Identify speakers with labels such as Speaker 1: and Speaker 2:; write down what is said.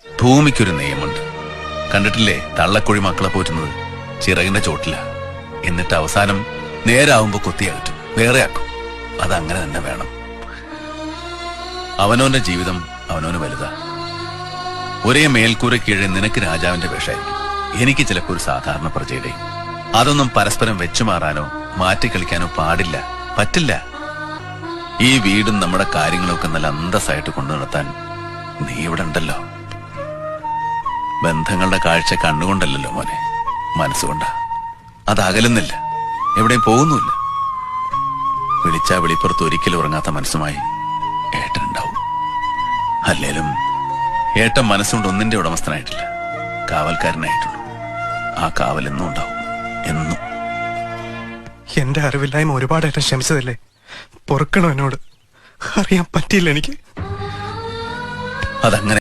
Speaker 1: ഭൂമിക്കൊരു നിയമമുണ്ട്. കണ്ടിട്ടില്ലേ തള്ളക്കുഴി മക്കളെ പോറ്റുന്നത്? ചിറകിന്റെ ചോട്ടില. എന്നിട്ട് അവസാനം നേരാവുമ്പോ കൊത്തിയകറ്റും, വേറെ ആക്കും. അതങ്ങനെ തന്നെ വേണം. അവനോന്റെ ജീവിതം അവനോന് വലുതാ. ഒരേ മേൽക്കൂര കീഴെ നിനക്ക് രാജാവിന്റെ വേഷമായിരിക്കും, എനിക്ക് ചിലപ്പോൾ ഒരു സാധാരണ പ്രജയുടെ. അതൊന്നും പരസ്പരം വെച്ചുമാറാനോ മാറ്റിക്കളിക്കാനോ പാടില്ല, പറ്റില്ല. ഈ വീടും നമ്മുടെ കാര്യങ്ങളൊക്കെ നല്ല അന്തസ്സായിട്ട് കൊണ്ടു നടത്താൻ നീ ഇവിടെ ഉണ്ടല്ലോ. ബന്ധങ്ങളുടെ കാഴ്ച കണ്ണുകൊണ്ടല്ലോ മോനെ, മനസ്സുകൊണ്ടാ. അതകലുന്നില്ല, എവിടെയും പോകുന്നുമില്ല. വിളിച്ചാ വിളിപ്പുറത്ത് ഒരിക്കലും ഉറങ്ങാത്ത മനസ്സുമായി ഏട്ടനുണ്ടാവും. അല്ലേലും ഏട്ടൻ മനസ്സുകൊണ്ട് ഒന്നിന്റെ ഉടമസ്ഥനായിട്ടില്ല, കാവൽക്കാരനായിട്ടുള്ളൂ. ആ കാവൽ എന്നും ഉണ്ടാവും, എന്നും.
Speaker 2: എന്റെ അറിവില്ലായ്മ ഒരുപാട് ഏട്ടൻ ക്ഷമിച്ചതല്ലേ, പൊറുക്കണോ എന്നോട്. അറിയാൻ പറ്റിയില്ല എനിക്ക്.
Speaker 1: അതങ്ങനെ